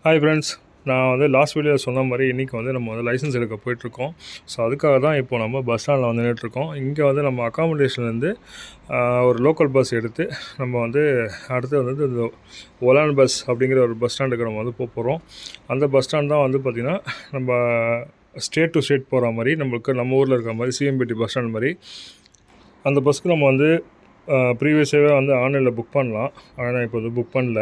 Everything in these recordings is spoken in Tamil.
ஹாய் ஃப்ரெண்ட்ஸ், நான் வந்து லாஸ்ட் வீடியோவில் சொன்ன மாதிரி இன்றைக்கி வந்து நம்ம வந்து லைசன்ஸ் எடுக்க போயிட்டுருக்கோம். ஸோ அதுக்காக தான் இப்போ நம்ம பஸ் ஸ்டாண்டில் வந்து நின்றுட்டுருக்கோம். இங்கே வந்து நம்ம அக்காமடேஷன்லேருந்து ஒரு லோக்கல் பஸ் எடுத்து நம்ம வந்து அடுத்து வந்து இந்த ஒலான் பஸ் அப்படிங்கிற ஒரு பஸ் ஸ்டாண்டுக்கு நம்ம வந்து போகிறோம். அந்த பஸ் ஸ்டாண்ட் தான் வந்து பார்த்திங்கன்னா நம்ம ஸ்டேட் டு ஸ்டேட் போகிற மாதிரி நம்ம ஊரில் இருக்கிற மாதிரி சிஎம்பிடி பஸ் ஸ்டாண்ட் மாதிரி. அந்த பஸ்ஸுக்கு நம்ம வந்து ப்ரீவியஸாகவே வந்து ஆன்லைனில் புக் பண்ணலாம். ஆனால் நான் இப்போ வந்து புக் பண்ணல.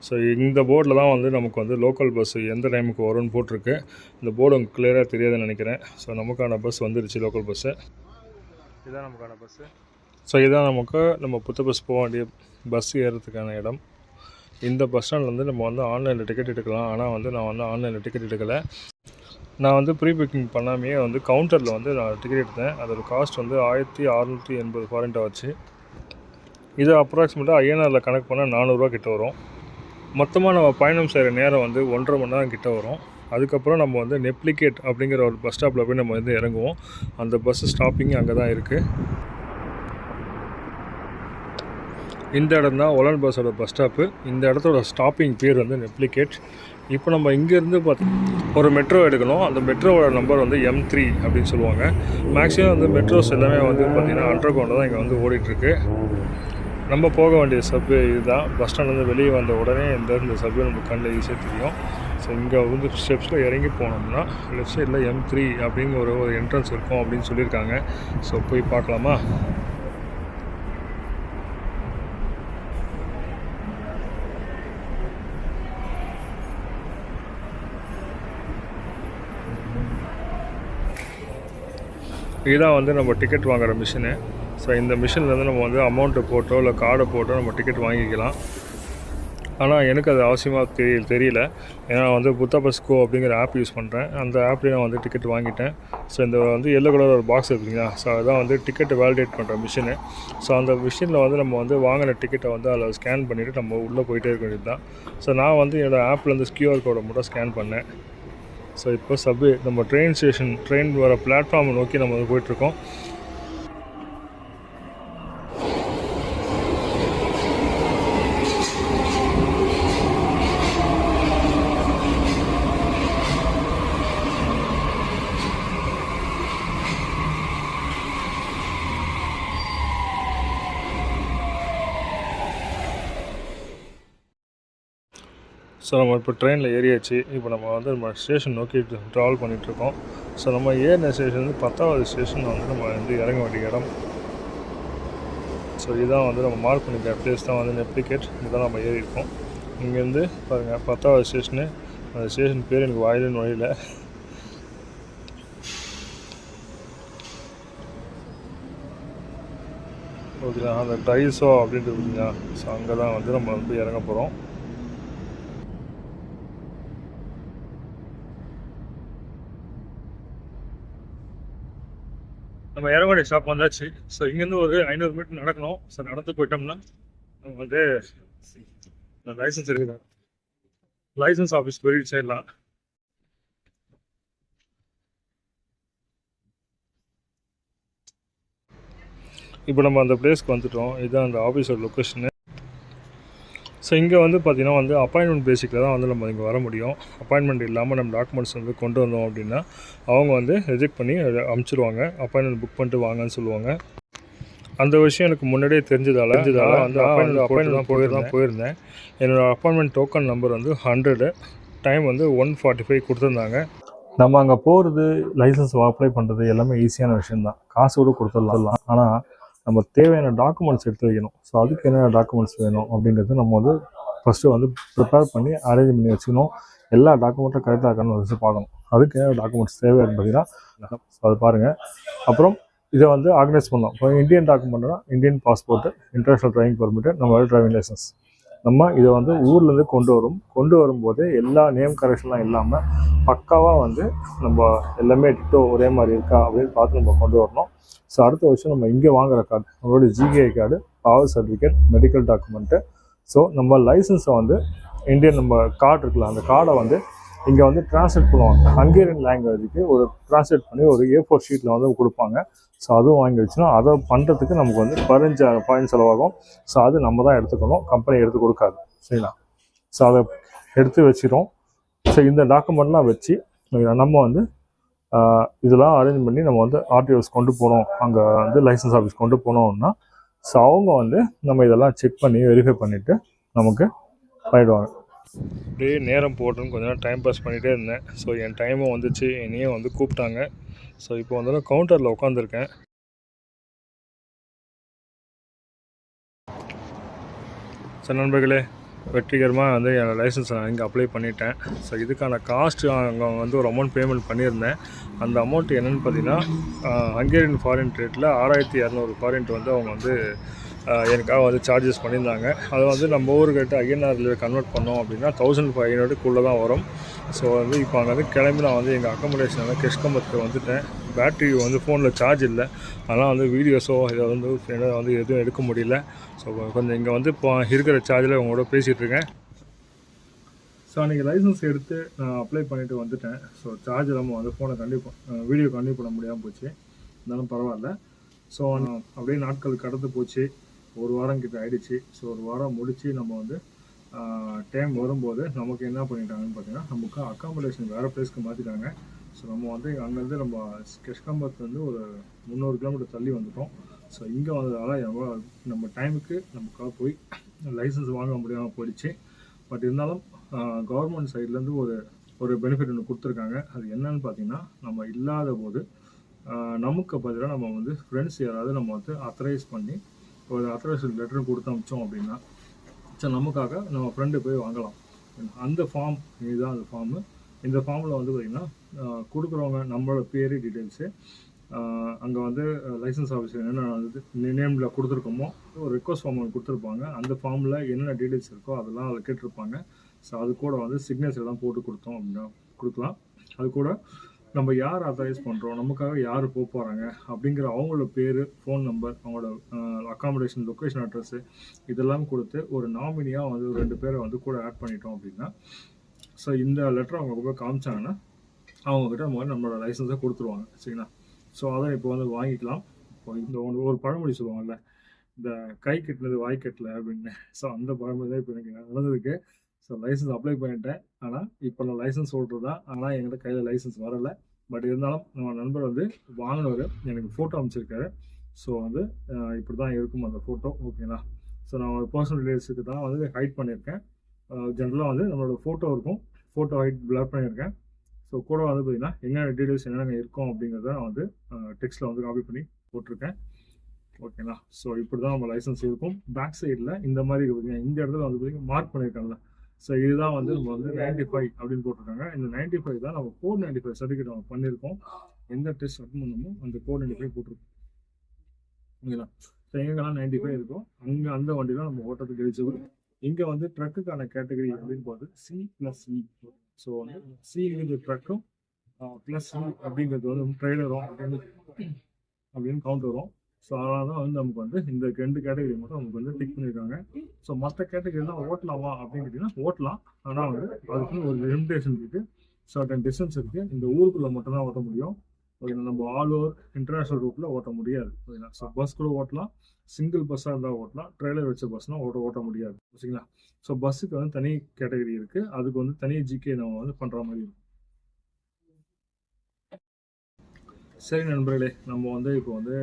ஸோ இந்த போர்டில் தான் வந்து நமக்கு வந்து லோக்கல் பஸ்ஸு எந்த டைமுக்கு வரும்னு போட்டிருக்கு. இந்த போர்டு உங்களுக்கு கிளியராக தெரியாதுன்னு நினைக்கிறேன். ஸோ நமக்கான பஸ் வந்துருச்சு, லோக்கல் பஸ்ஸு. இதுதான் நமக்கான பஸ்ஸு. ஸோ இதுதான் நம்ம புத்த பஸ் போக வேண்டிய பஸ் ஏறுறதுக்கான இடம். இந்த பஸ் ஸ்டாண்டில் வந்து நம்ம வந்து ஆன்லைனில் டிக்கெட் எடுக்கலாம். ஆனால் வந்து நான் வந்து ஆன்லைனில் டிக்கெட் எடுக்கலை. நான் வந்து ப்ரீ புக்கிங் பண்ணாமையே வந்து கவுண்டரில் வந்து நான் டிக்கெட் எடுத்தேன். அதோட காஸ்ட் வந்து 1680 ஃபாரின் ஆச்சு. இது அப்ராக்சிமேட்டாக ஐஎன்ஆரில் கணக்கு பண்ணால் 400 கிட்ட வரும். மொத்தமாக நம்ம பயணம் செய்கிற நேரம் வந்து 1.5 மணி நேரம் கிட்ட வரும். அதுக்கப்புறம் நம்ம வந்து நெப்ளிகேட் அப்படிங்கிற ஒரு பஸ் ஸ்டாப்பில் போய் நம்ம வந்து இறங்குவோம். அந்த பஸ்ஸு ஸ்டாப்பிங் அங்கே தான் இருக்குது. இந்த இடம் தான் ஒலான் பஸ்ஸோட பஸ் ஸ்டாப்பு. இந்த இடத்தோட ஸ்டாப்பிங் பேர் வந்து நெப்ளிகேட். இப்போ நம்ம இங்கேருந்து ஒரு மெட்ரோ எடுக்கணும். அந்த மெட்ரோவோட நம்பர் வந்து M3 அப்படின்னு சொல்லுவாங்க. மேக்ஸிமம் வந்து மெட்ரோஸ் எல்லாமே வந்து பார்த்திங்கன்னா அண்டர் கிரவுண்டில் தான் இங்கே வந்து ஓடிட்டுருக்கு. நம்ம போக வேண்டிய சப்வே இதுதான். பஸ் ஸ்டாண்ட்லேருந்து வெளியே வந்த உடனே இந்த சப்வே நம்ம கண்ணில் ஈஸியாக தெரியும். ஸோ இங்கே வந்து ஸ்டெப்ஸில் இறங்கி போனோம்னா லெஃப்ட் சைடில் M3 அப்படிங்கிற ஒரு என்ட்ரன்ஸ் இருக்கும் அப்படின்னு சொல்லியிருக்காங்க. ஸோ போய் பார்க்கலாமா? இதுதான் வந்து நம்ம டிக்கெட் வாங்குகிற மிஷினு. ஸோ இந்த மிஷின்லேருந்து நம்ம வந்து அமௌண்ட்டை போட்டோ இல்லை கார்டை போட்டோ நம்ம டிக்கெட் வாங்கிக்கலாம். ஆனால் எனக்கு அது அவசியமாக தெரியல. ஏன்னா வந்து புத்த பஸ் கோ அப்படிங்கிற ஆப் யூஸ் பண்ணுறேன். அந்த ஆப்லேயே நான் வந்து டிக்கெட் வாங்கிட்டேன். ஸோ இந்த வந்து எல்லோ கலர் ஒரு பாக்ஸ் இருக்குங்களா, ஸோ அதுதான் வந்து டிக்கெட்டை வேலிடேட் பண்ணுற மிஷினு. ஸோ அந்த மிஷினில் வந்து நம்ம வந்து வாங்கின டிக்கெட்டை வந்து அதில் ஸ்கேன் பண்ணிவிட்டு நம்ம உள்ளே போயிட்டே இருக்க வேண்டியது தான். ஸோ நான் வந்து என்னோடய ஆப்லேருந்து QR கோடை மட்டும் ஸ்கேன் பண்ணேன். ஸோ இப்போ சப்வே நம்ம ட்ரெயின் வர பிளாட்ஃபார்மை நோக்கி நம்ம வந்து போயிட்டுருக்கோம். ஸோ நம்ம இப்போ ட்ரெயினில் ஏறியாச்சு. இப்போ நம்ம வந்து நம்ம ஸ்டேஷன் நோக்கி ட்ராவல் பண்ணிகிட்ருக்கோம். ஸோ நம்ம ஏறின ஸ்டேஷன் வந்து 10வது ஸ்டேஷன் வந்து நம்ம வந்து இறங்க வேண்டிய இடம். ஸோ இதுதான் வந்து நம்ம மார்க் பண்ணிக்கிற பிளேஸ் தான் வந்து நெப்ளிகேட். இதுதான் நம்ம ஏறி இருக்கோம். இங்கேருந்து பாருங்கள் 10வது ஸ்டேஷனு. அந்த ஸ்டேஷன் பேர் எனக்கு வாயிலும் நுழையில. ஓகேங்களா, அந்த டைஸோ அப்படின்ட்டு இருக்குங்களா, ஸோ அங்கே தான் வந்து நம்ம வந்து இறங்க போகிறோம். நம்ம இறங்க வேண்டிய ஸ்டாப் வந்தாச்சு. ஸோ இங்கேருந்து ஒரு 500 மீட்டர் நடக்கணும். ஸோ நடந்து போயிட்டோம்னா நம்ம வந்து லைசன்ஸ் இருக்குது, லைசன்ஸ் ஆஃபீஸ் போயிட்டு சேரலாம். இப்போ நம்ம அந்த பிளேஸ்க்கு வந்துட்டோம். இதுதான் அந்த ஆஃபீஸோட லொக்கேஷனு. ஸோ இங்கே வந்து பார்த்திங்கன்னா வந்து அப்பாயின்மெண்ட் பேசிக்கில் தான் வந்து நம்ம இங்கே வர முடியும். அப்பாயின்மெண்ட் இல்லாமல் நம்ம டாக்குமெண்ட்ஸ் வந்து கொண்டு வந்தோம் அப்படின்னா அவங்க வந்து ரிஜெக்ட் பண்ணி அமுச்சிடுவாங்க. அப்பாயின்மெண்ட் புக் பண்ணிட்டு வாங்கன்னு சொல்லுவாங்க. அந்த விஷயம் எனக்கு முன்னாடியே தெரிஞ்சதால் வந்து அப்பாயின்மெண்ட் தான் போயிருந்தேன். என்னோடய அப்பாயின்மெண்ட் டோக்கன் நம்பர் வந்து 100, டைம் வந்து 1:45 கொடுத்துருந்தாங்க. நம்ம அங்கே போகிறது, லைசன்ஸ் அப்ளை பண்ணுறது எல்லாமே ஈஸியான விஷயந்தான். காசு கூட கொடுத்துடலாம். ஆனால் நம்ம தேவையான டாக்குமெண்ட்ஸ் எடுத்து வைக்கணும். ஸோ அதுக்கு என்னென்ன டாக்குமெண்ட்ஸ் வேணும் அப்படிங்கிறது நம்ம வந்து ஃபஸ்ட்டு வந்து ப்ரிப்பேர் பண்ணி அரேஞ்ச் பண்ணி வச்சுக்கணும். எல்லா டாக்குமெண்ட்டும் கரெக்டாக இருக்கான்னு வச்சு பார்க்கணும். அதுக்கு என்ன டாக்குமெண்ட்ஸ் தேவைன்னு பார்த்தீங்கன்னா ஸோ அது பாருங்கள். அப்புறம் இதை வந்து ஆர்கனைஸ் பண்ணோம். இப்போ இந்தியன் டாக்குமெண்ட்னா Indian passport, international driving permit, நம்ம டிரைவிங் லைசன்ஸ். நம்ம இதை வந்து ஊர்லேருந்து கொண்டு வரும்போது எல்லா நேம் கரெக்ஷன்லாம் இல்லாமல் பக்காவாக வந்து நம்ம எல்லாமே டிட்டோ ஒரே மாதிரி இருக்கா அப்படின்னு பார்த்து நம்ம கொண்டு வரணும். ஸோ அடுத்த வருஷம் நம்ம இங்கே வாங்குகிற கார்டு, நம்மளோட GKI card, power certificate, medical document. So நம்ம லைசன்ஸை வந்து இந்தியன் நம்ம கார்டு இருக்குல்ல, அந்த கார்டை வந்து இங்கே வந்து டிரான்ஸ்லேட் பண்ணுவாங்க. ஹங்கேரியன் லாங்குவேஜுக்கு ஒரு டிரான்ஸ்லேட் பண்ணி ஒரு A4 ஷீட்டில் வந்து கொடுப்பாங்க. ஸோ அதுவும் வாங்கி வச்சுன்னா அதை பண்ணுறதுக்கு நமக்கு வந்து 15 பாயிண்ட் செலவாகும். ஸோ அது நம்ம தான் எடுத்துக்கணும், கம்பெனி எடுத்து கொடுக்காது. சரிங்களா? ஸோ அதை எடுத்து வச்சிடும். ஸோ இந்த டாக்குமெண்ட்லாம் வச்சு நம்ம வந்து இதெல்லாம் அரேஞ்ச் பண்ணி நம்ம வந்து ஆர்டிஓஸ் கொண்டு போனோம், அங்கே வந்து லைசன்ஸ் ஆஃபீஸ் கொண்டு போனோம்னா ஸோ அவங்க வந்து நம்ம இதெல்லாம் செக் பண்ணி வெரிஃபை பண்ணிவிட்டு நமக்கு பண்ணிவிடுவாங்க. அப்படியே நேரம் போட்டுன்னு கொஞ்ச நேரம் டைம் பாஸ் பண்ணிகிட்டே இருந்தேன். ஸோ என் டைமும் வந்துச்சு, என்னையும் வந்து கூப்பிட்டாங்க. ஸோ இப்போ வந்து கவுண்டரில் உட்காந்துருக்கேன். ஸோ நண்பர்களே, வெற்றிகரமாக வந்து என் லைசன்ஸ் நான் இங்கே அப்ளை பண்ணிட்டேன். ஸோ இதுக்கான காஸ்ட்டு அங்கே வந்து ஒரு அமௌண்ட் பேமெண்ட் பண்ணியிருந்தேன். அந்த அமௌண்ட் என்னென்னு பார்த்தீங்கன்னா ஹங்கேரியன் ஃபாரின் ரேட்டில் 6200 ஃபாரின் வந்து அவங்க வந்து எனக்காக வந்து சார்ஜஸ் பண்ணியிருந்தாங்க. அதை வந்து நம்ம ஊருக்கிட்ட ஐஎன்ஆரில் கன்வெர்ட் பண்ணோம் அப்படின்னா 1500க்குள்ளே தான் வரும். ஸோ வந்து இப்போ அங்கே வந்து கிளம்பி நான் வந்து எங்கள் அக்கமடேஷனில் கெஷ்கம்பத்துக்கு வந்துட்டேன். பேட்ரி வந்து ஃபோனில் சார்ஜ் இல்லை, அதனால் வந்து வீடியோஸோ இதை வந்து எதுவும் எடுக்க முடியல. ஸோ கொஞ்சம் இங்கே வந்து இப்போ இருக்கிற சார்ஜில் உங்களோட பேசிகிட்ருக்கேன். ஸோ அன்றைக்கி லைசன்ஸ் எடுத்து நான் அப்ளை பண்ணிவிட்டு வந்துட்டேன். ஸோ சார்ஜ் இல்லாமல் வந்து ஃபோனை வீடியோ கண்டினியூ பண்ண முடியாமல் போச்சு. இருந்தாலும் பரவாயில்ல. ஸோ அப்படியே நாட்கள் கடந்து போச்சு. ஒரு வாரம் கிட்ட ஆகிடுச்சு. ஸோ ஒரு வாரம் முடித்து நம்ம வந்து டைம் வரும்போது நமக்கு என்ன பண்ணிட்டாங்கன்னு பார்த்தீங்கன்னா, நமக்கு அக்காமடேஷன் வேறு பிளேஸ்க்கு மாற்றிட்டாங்க. ஸோ நம்ம வந்து அங்கேருந்து நம்ம கெஷ்கம்பத்துலேருந்து ஒரு 300 கிலோமீட்டர் தள்ளி வந்துட்டோம். ஸோ இங்கே வந்ததால் நம்ம டைமுக்கு நமக்காக போய் லைசன்ஸ் வாங்க முடியாமல் போயிடுச்சு. பட் இருந்தாலும் கவர்மெண்ட் சைட்லேருந்து ஒரு பெனிஃபிட் ஒன்று கொடுத்துருக்காங்க. அது என்னன்னு பார்த்தீங்கன்னா, நம்ம இல்லாத போது நமக்கு பதிலாக நம்ம வந்து ஃப்ரெண்ட்ஸ் யாராவது நம்ம வந்து அத்தரைஸ் பண்ணி ஒரு அத்தரைசேஷன் லெட்டர் கொடுத்து அமிச்சோம் அப்படின்னா, ஸோ நமக்காக நம்ம ஃப்ரெண்டு போய் வாங்கலாம். அந்த ஃபார்ம் இதுதான் அந்த ஃபார்மு. இந்த ஃபார்மில் வந்து பார்த்திங்கன்னா கொடுக்குறவங்க நம்மளோட பேர் டீட்டெயில்ஸு, அங்கே வந்து லைசன்ஸ் ஆஃபீஸர் என்னென்ன வந்து நேமில் கொடுத்துருக்கோமோ ஒரு ரெக்வஸ்ட் ஃபார்ம் கொடுத்துருப்பாங்க. அந்த ஃபார்மில் என்னென்ன டீட்டெயில்ஸ் இருக்கோ அதெல்லாம் அதில் கேட்டிருப்பாங்க. ஸோ அது கூட வந்து சிக்னேச்சர்லாம் போட்டு கொடுத்தோம் அப்படின்னா கொடுக்கலாம். அது கூட நம்ம யார் அத்தரைஸ் பண்ணுறோம், நமக்காக யார் போகிறாங்க அப்படிங்கிற அவங்களோட பேர், ஃபோன் நம்பர், அவங்களோட அக்காமடேஷன் லொக்கேஷன் அட்ரஸ்ஸு இதெல்லாம் கொடுத்து ஒரு நாமினியாக வந்து 2 பேரை வந்து கூட ஆட் பண்ணிட்டோம் அப்படின்னா, ஸோ இந்த லெட்டர் அவங்க போய் காமிச்சாங்கன்னா அவங்கக்கிட்ட நம்மளோட லைசன்ஸை கொடுத்துருவாங்க. சரிங்களா? ஸோ அதை இப்போ வந்து வாங்கிக்கலாம். இப்போ இந்த ஒரு பழமொழி சொல்லுவாங்கல்ல, இந்த கை கட்டினது வாய் கட்டலை அப்படின்னு. ஸோ அந்த பழமொழி தான் இப்போ எனக்கு நடந்திருக்கு. ஸோ லைசன்ஸ் அப்ளை பண்ணிட்டேன். ஆனால் இப்போ நான் லைசன்ஸ் ஓட்டுறது தான். ஆனால் என்கிட்ட கையில் லைசன்ஸ் வரலை. பட் இருந்தாலும் நம்ம நண்பர் வந்து வாங்கினவர் எனக்கு ஃபோட்டோ அமைச்சிருக்காரு. ஸோ வந்து இப்படி தான் இருக்கும் அந்த ஃபோட்டோ. ஓகேங்களா? ஸோ நான் ஒரு பர்சனல் டீடைல்ஸுக்கு தான் வந்து ஹைட் பண்ணியிருக்கேன். ஜென்ரலாக வந்து நம்மளோட ஃபோட்டோ இருக்கும், ஃபோட்டோ ஹைட் பிளர் பண்ணியிருக்கேன். ஸோ கூட வந்து பார்த்திங்கன்னா என்னென்ன டீடைல்ஸ் என்னென்ன இருக்கும் அப்படிங்கிறத நான் வந்து டெக்ஸ்ட்டில் வந்து காப்பி பண்ணி போட்டிருக்கேன். ஓகேங்களா? ஸோ இப்படி தான் நம்ம லைசன்ஸ் இருக்கும். பேக் சைடில் இந்த மாதிரி பார்த்தீங்கன்னா இந்த இடத்துல வந்து பார்த்திங்கன்னா மார்க் பண்ணியிருக்காங்கல்ல, ஸோ இதுதான் வந்து நம்ம வந்து 95 அப்படின்னு போட்டிருக்காங்க. இந்த 95 தான் நம்ம கோட் 95 சர்டிஃபிகேட் நம்ம பண்ணியிருக்கோம். எந்த டெஸ்ட் அட்டன் பண்ணணுமோ அந்த கோட் 95 போட்டிருக்கோம். ஓகேங்களா? ஸோ எங்கெல்லாம் 95 இருக்கும் அங்கே அந்த வண்டி தான் நம்ம ஓட்டத்துக்கு எலிஜிபிள். இங்கே வந்து ட்ரக்குக்கான கேட்டகரி அப்படின்னு பார்த்து C+E. ஸோ வந்து சிங்கிறது ட்ரக்கும் +E அப்படிங்கிறது வந்து ட்ரெய்லரும் அப்படின்னு கவுண்ட் வரும். ஸோ அதனால தான் வந்து நமக்கு வந்து இந்த 2 கேட்டகரி மட்டும் நமக்கு வந்து டிக் பண்ணியிருக்காங்க. ஸோ மற்ற கேட்டகரிலாம் ஓட்டலாமா அப்படின்னு கேட்டிங்கன்னா ஓட்டலாம். ஆனால் வந்து அதுக்குன்னு ஒரு லிமிடேஷன் இருக்குது, சர்டன் டிஸ்டன்ஸ் இருக்குது. இந்த ஊருக்குள்ளே மட்டும் தான் ஓட்ட முடியும். ஓகேங்களா? நம்ம ஆல் ஓவர் இன்டர்நேஷ்னல் ரூட்டில் ஓட்ட முடியாது. ஓகேங்களா? ஸோ பஸ் கூட ஓட்டலாம், சிங்கிள் பஸ்ஸாக இருந்தால் ஓட்டலாம், ட்ரெய்லர் வச்ச பஸ்னால் ஓட்ட முடியாது. ஓகேங்களா? ஸோ பஸ்ஸுக்கு வந்து தனி கேட்டகரி இருக்குது, அதுக்கு வந்து தனி ஜிகே நம்ம வந்து பண்ணுற மாதிரி இருக்கும். சரி நண்பர்களே, நம்ம வந்து இப்போ வந்து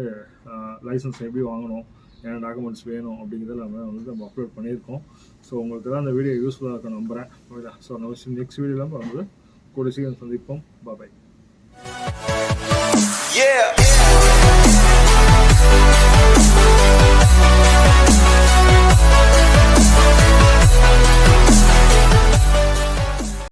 லைசன்ஸ் எப்படி வாங்கணும், என்ன டாக்குமெண்ட்ஸ் வேணும் அப்படிங்கிறத நம்ம அப்லோட் பண்ணியிருக்கோம். ஸோ உங்களுக்கு தான் அந்த வீடியோ யூஸ்ஃபுல்லாக இருக்க நம்புகிறேன். ஓகேங்களா? ஸோ நம்ம நெக்ஸ்ட் வீடியோவில் வந்து கூடிய சீக்கிரம் சந்திப்போம். பாய்.